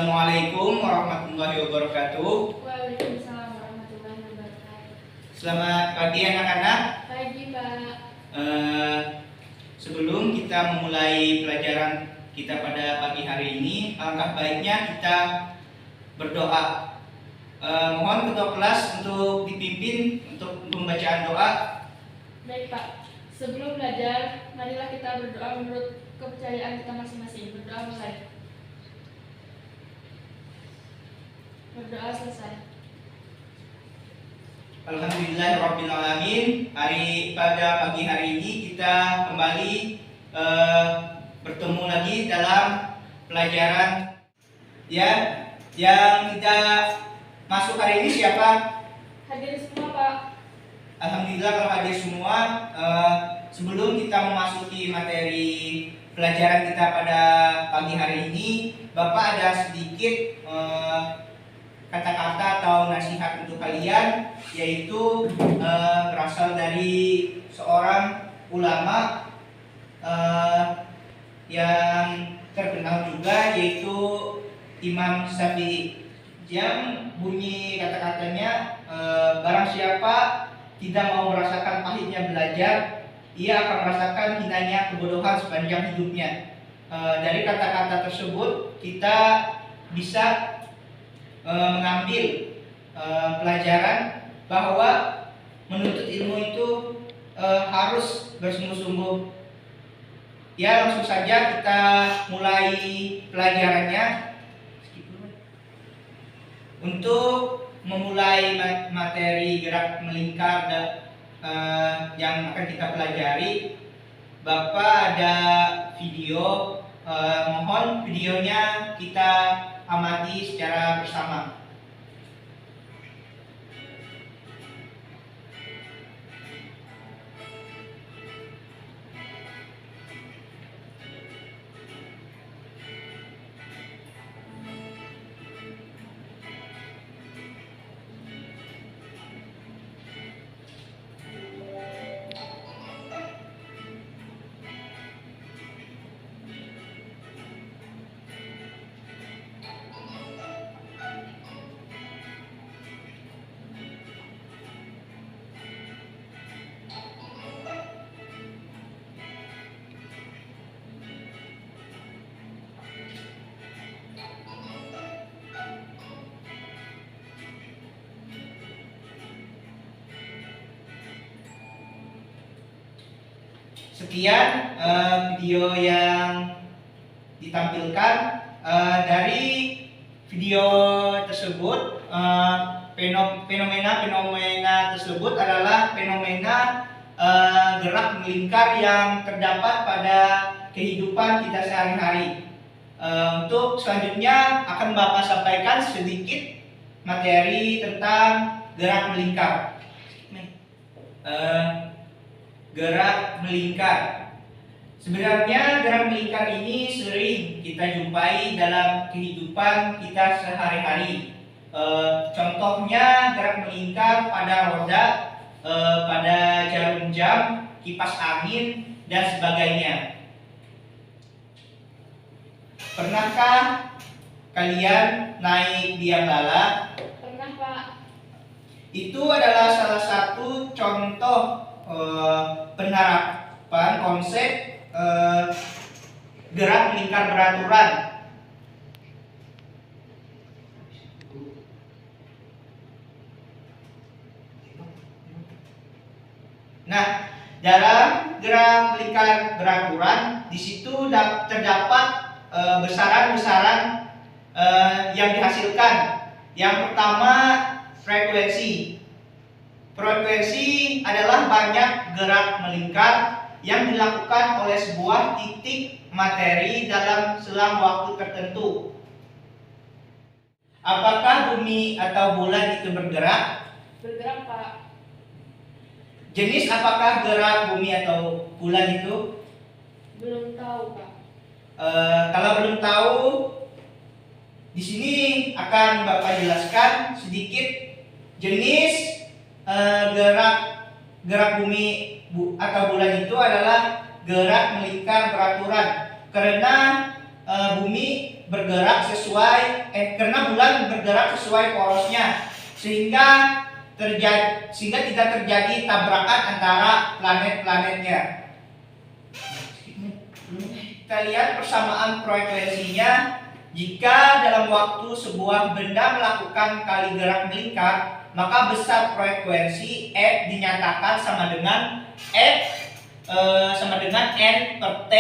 Assalamualaikum warahmatullahi wabarakatuh. Waalaikumsalam warahmatullahi wabarakatuh. Selamat pagi anak-anak. Pagi, Pak. Sebelum kita memulai pelajaran kita pada pagi hari ini, alangkah baiknya kita berdoa. Mohon ketua kelas untuk dipimpin untuk pembacaan doa. Baik, Pak. Sebelum belajar, marilah kita berdoa menurut kepercayaan kita masing-masing. Berdoa mulai. Berdoa selesai. Alhamdulillahirrabbilalamin. Pada pagi hari ini kita kembali bertemu lagi dalam pelajaran yang kita masuk hari ini. Siapa? Hadir semua, Pak. Alhamdulillah kalau hadir semua. Sebelum kita memasuki materi pelajaran kita pada pagi hari ini, Bapak ada sedikit kata-kata atau nasihat untuk kalian, yaitu berasal dari seorang ulama yang terkenal juga, yaitu Imam Syafi'i, yang bunyi kata-katanya, barang siapa tidak mau merasakan pahitnya belajar, ia akan merasakan hinanya kebodohan sepanjang hidupnya. Dari kata-kata tersebut kita bisa mengambil pelajaran bahwa menuntut ilmu itu harus bersungguh-sungguh. Ya, langsung saja kita mulai pelajarannya. Untuk memulai materi gerak melingkar yang akan kita pelajari, Bapak ada video. Mohon videonya kita amati secara bersama. Sekian video yang ditampilkan. Dari video tersebut, fenomena tersebut adalah fenomena gerak melingkar yang terdapat pada kehidupan kita sehari-hari. Untuk selanjutnya akan Bapak sampaikan sedikit materi tentang gerak melingkar. Gerak melingkar. Sebenarnya gerak melingkar ini sering kita jumpai dalam kehidupan kita sehari-hari. Contohnya gerak melingkar pada roda, pada jarum jam, kipas angin, dan sebagainya. Pernahkah kalian naik biang lala? Pernah, Pak. Itu adalah salah satu contoh penerapan konsep gerak melingkar beraturan. Nah, dalam gerak melingkar beraturan, di situ terdapat besaran-besaran yang dihasilkan. Yang pertama, frekuensi. Frekuensi adalah banyak gerak melingkar yang dilakukan oleh sebuah titik materi dalam selang waktu tertentu. Apakah bumi atau bulan itu bergerak? Bergerak, Pak. Jenis apakah gerak bumi atau bulan itu? Belum tahu, Pak. Kalau belum tahu, di sini akan Bapak jelaskan sedikit jenis gerak bumi atau bulan itu adalah gerak melingkar beraturan, karena bumi bergerak sesuai karena bulan bergerak sesuai porosnya, sehingga tidak terjadi tabrakan antara planet-planetnya. Kita lihat persamaan frekuensinya. Jika dalam waktu sebuah benda melakukan kali gerak melingkar, maka besar frekuensi F dinyatakan sama dengan sama dengan N per T,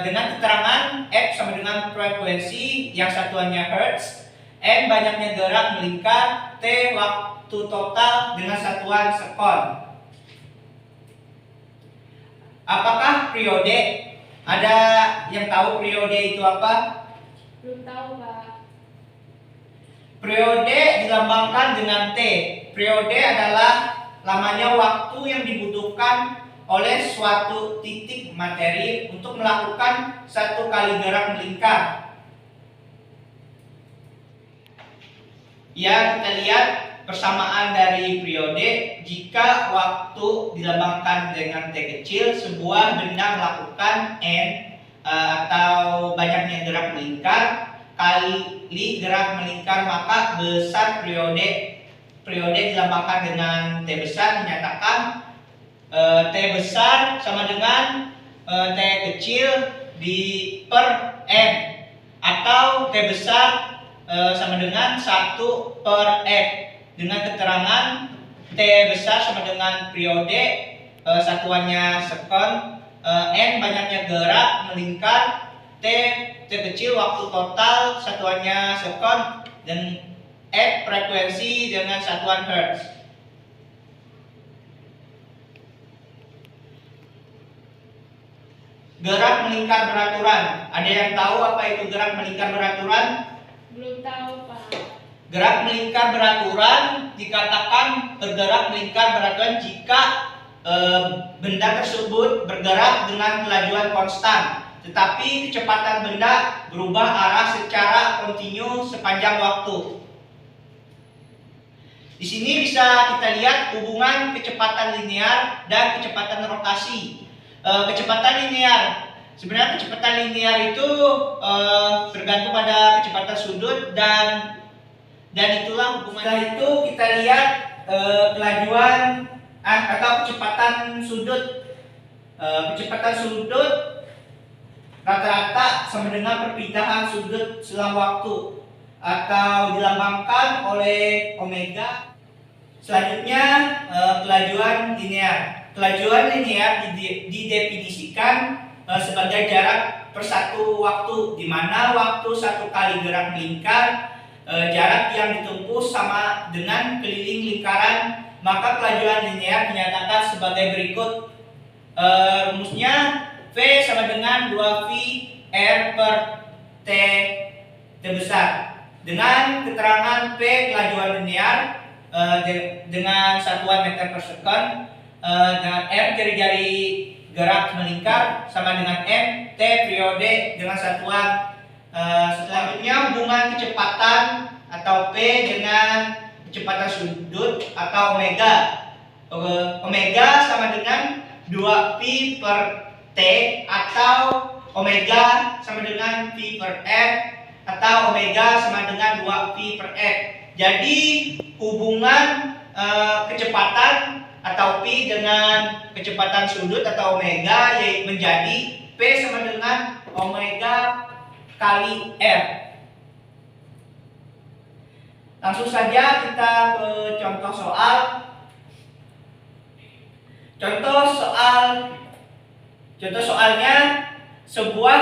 dengan keterangan F sama dengan frekuensi yang satuannya Hertz, N banyaknya gerak melingkar, T waktu total dengan satuan sekon. Apakah periode? Ada yang tahu periode itu apa? Belum tahu, Pak. Periode dilambangkan dengan T. Periode adalah lamanya waktu yang dibutuhkan oleh suatu titik materi untuk melakukan satu kali gerak melingkar. Ya, kita lihat persamaan dari periode. Jika waktu dilambangkan dengan T kecil, sebuah benda melakukan N atau banyaknya gerak melingkar kali gerak melingkar, maka besar periode dilambangkan dengan T besar menyatakan T besar sama dengan T kecil di per N, atau T besar sama dengan 1 per F, dengan keterangan T besar sama dengan periode, satuannya sekon, N banyaknya gerak melingkar, T kecil waktu total, satuannya sekon, dan F frekuensi dengan satuan Hertz. Gerak melingkar beraturan. Ada yang tahu apa itu gerak melingkar beraturan? Belum tahu, Pak. Gerak melingkar beraturan dikatakan bergerak melingkar beraturan jika benda tersebut bergerak dengan kelajuan konstan, tetapi kecepatan benda berubah arah secara kontinu sepanjang waktu. Di sini bisa kita lihat hubungan kecepatan linear dan kecepatan rotasi. Kecepatan linear, sebenarnya kecepatan linear itu tergantung pada kecepatan sudut dan itulah hubungan. Setelah itu kita lihat kelajuan atau kecepatan sudut. Kecepatan sudut rata-rata sama dengan perpindahan sudut selang waktu atau dilambangkan oleh omega. Selanjutnya kelajuan linear. Kelajuan linear didefinisikan sebagai jarak per satu waktu, di mana waktu satu kali gerak melingkar, jarak yang ditempuh sama dengan keliling lingkaran, maka kelajuan linear dinyatakan sebagai berikut. Rumusnya V sama dengan 2V R per T besar, dengan keterangan P kelajuan linear dengan satuan meter per second, dengan M jari-jari gerak melingkar sama dengan M, T periode dengan satuan. Selanjutnya hubungan kecepatan atau P dengan kecepatan sudut atau omega. Omega sama dengan 2pi per T, atau omega sama dengan pi per R, atau omega sama dengan 2pi per F. Jadi hubungan kecepatan atau pi dengan kecepatan sudut atau omega yaitu menjadi P sama dengan omega kali R. Langsung saja kita ke contoh soal. Contoh soalnya, sebuah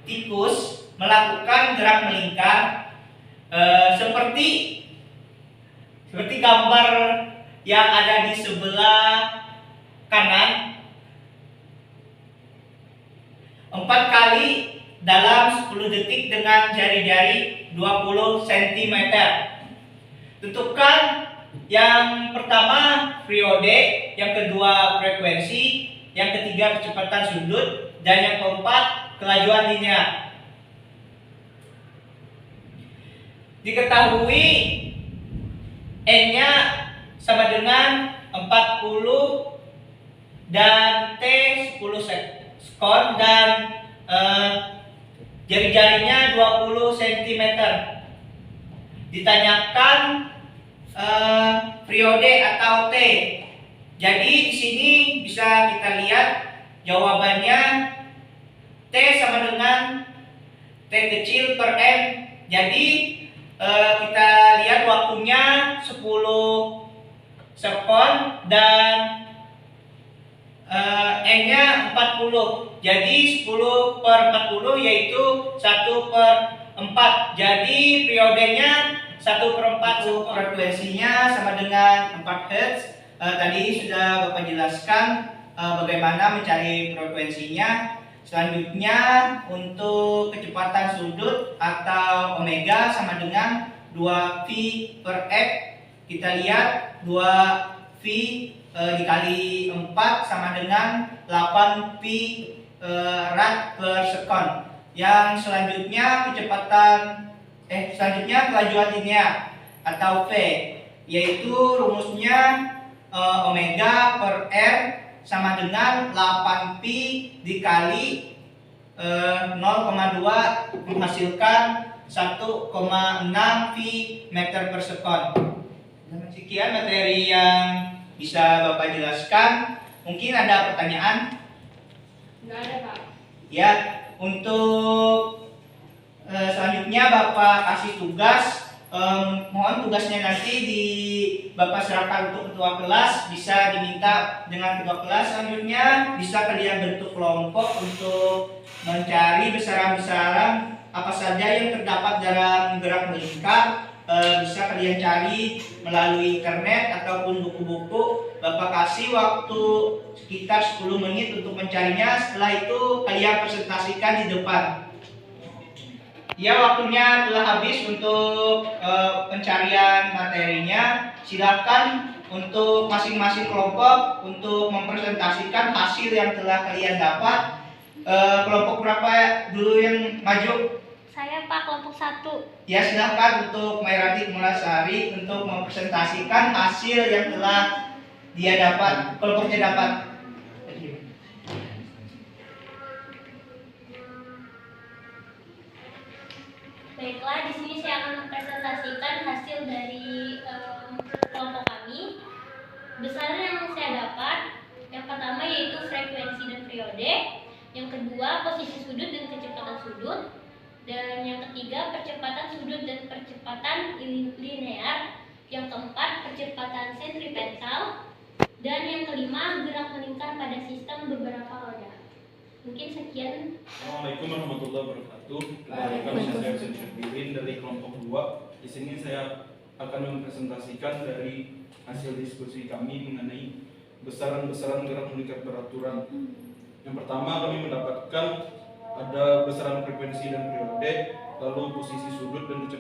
tikus melakukan gerak melingkar seperti gambar yang ada di sebelah kanan 4 kali dalam 10 detik dengan jari-jari 20 cm. Tentukan yang pertama periode, yang kedua frekuensi, yang ketiga kecepatan sudut, dan yang keempat kelajuan linear. Diketahui N-nya sama dengan 40 dan T 10 sekon, dan jari-jarinya 20 cm. Ditanyakan periode atau T. Jadi di sini bisa kita lihat jawabannya T sama dengan T kecil per M. Jadi kita lihat waktunya 10 sekon dan N-nya 40. Jadi 10 per 40 yaitu 1 per 4. Jadi periodenya 1 per 4. Frekuensinya sama dengan 4 Hz. Tadi sudah Bapak jelaskan bagaimana mencari frekuensinya. Selanjutnya untuk kecepatan sudut atau omega sama dengan 2V per F. Kita lihat 2V dikali 4 sama dengan 8pi rad per sekon. Yang selanjutnya selanjutnya kelajuan linear atau V, yaitu rumusnya omega per R sama dengan 8pi dikali 0,2 menghasilkan 1,6 pi meter per sekon. Sekian materi yang bisa Bapak jelaskan. Mungkin ada pertanyaan? Nggak ada, Pak. Ya, untuk selanjutnya Bapak kasih tugas. Mohon tugasnya nanti Bapak serahkan untuk ketua kelas. Bisa diminta dengan ketua kelas. Selanjutnya bisa kalian bentuk kelompok untuk mencari besaran-besaran apa saja yang terdapat dalam gerak melingkar. Bisa kalian cari melalui internet ataupun buku-buku. Bapak kasih waktu sekitar 10 menit untuk mencarinya. Setelah itu kalian presentasikan di depan. Ya, waktunya telah habis untuk pencarian materinya. Silakan untuk masing-masing kelompok untuk mempresentasikan hasil yang telah kalian dapat. Kelompok berapa dulu yang maju? Saya, Pak, kelompok 1. Ya, silakan untuk Mairati Mulasari untuk mempresentasikan hasil yang telah dia dapat, kelompoknya dapat. Baiklah, di sini saya akan mempresentasikan hasil dari kelompok kami. Besaran yang saya dapat, yang pertama yaitu frekuensi dan periode, yang kedua posisi sudut dan kecepatan sudut, dan yang ketiga percepatan sudut dan percepatan linear, yang keempat percepatan sentripetal, dan yang kelima gerak melingkar pada sistem beberapa roda. Mungkin sekian. Assalamualaikum warahmatullahi wabarakatuh. Perkenalkan, saya Hussein Syafidin dari kelompok 2. Di sini saya akan mempresentasikan dari hasil diskusi kami mengenai besaran-besaran gerak melingkar beraturan. Yang pertama, kami mendapatkan ada besaran frekuensi dan periode, lalu posisi sudut dan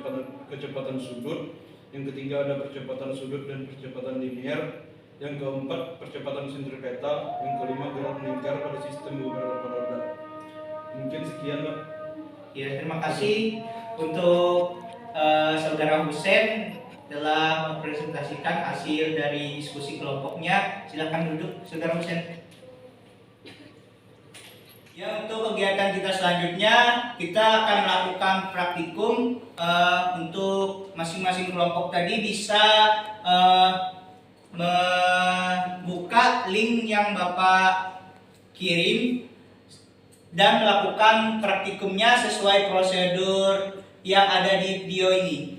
kecepatan sudut. Yang ketiga ada percepatan sudut dan percepatan linear. Yang keempat percepatan sentripetal. Yang kelima gerak melingkar pada sistem beberapa roda. Mungkin sekian, Pak. Ya, terima kasih untuk saudara Hussein telah mempresentasikan hasil dari diskusi kelompoknya. Silakan duduk, saudara Hussein. Ya, untuk kegiatan kita selanjutnya kita akan melakukan praktikum. Untuk masing-masing kelompok tadi bisa membuka link yang Bapak kirim dan melakukan praktikumnya sesuai prosedur yang ada di video ini.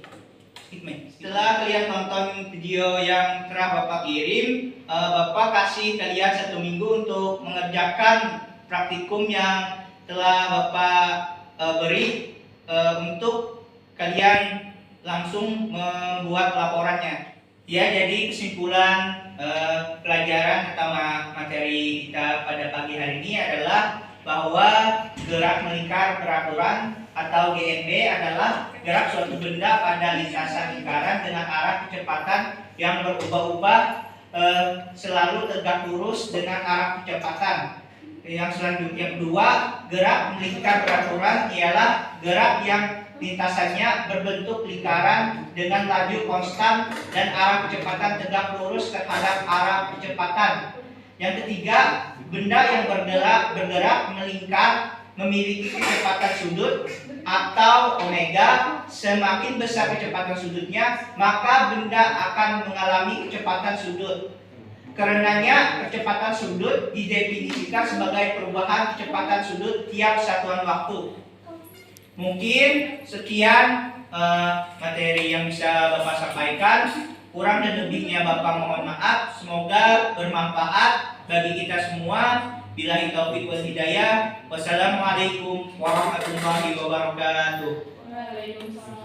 Setelah kalian tonton video yang telah Bapak kirim, Bapak kasih kalian 1 minggu untuk mengerjakan praktikum yang telah Bapak beri untuk kalian langsung membuat laporannya. Ya, jadi kesimpulan pelajaran atau materi kita pada pagi hari ini adalah bahwa gerak melingkar beraturan atau GMB adalah gerak suatu benda pada lintasan lingkaran dengan arah kecepatan yang berubah-ubah selalu tegak lurus dengan arah kecepatan. Yang selanjutnya kedua, gerak melingkar beraturan ialah gerak yang lintasannya berbentuk lingkaran dengan laju konstan dan arah kecepatan tegak lurus terhadap arah kecepatan. Yang ketiga, benda yang bergerak melingkar memiliki kecepatan sudut atau omega. Semakin besar kecepatan sudutnya, maka benda akan mengalami kecepatan sudut. Karenanya kecepatan sudut didefinisikan sebagai perubahan kecepatan sudut tiap satuan waktu. Mungkin sekian materi yang bisa Bapak sampaikan. Kurang dan lebihnya Bapak mohon maaf. Semoga bermanfaat bagi kita semua. Billahi taufiq wal hidayah. Wassalamualaikum warahmatullahi wabarakatuh. Waalaikumsalam.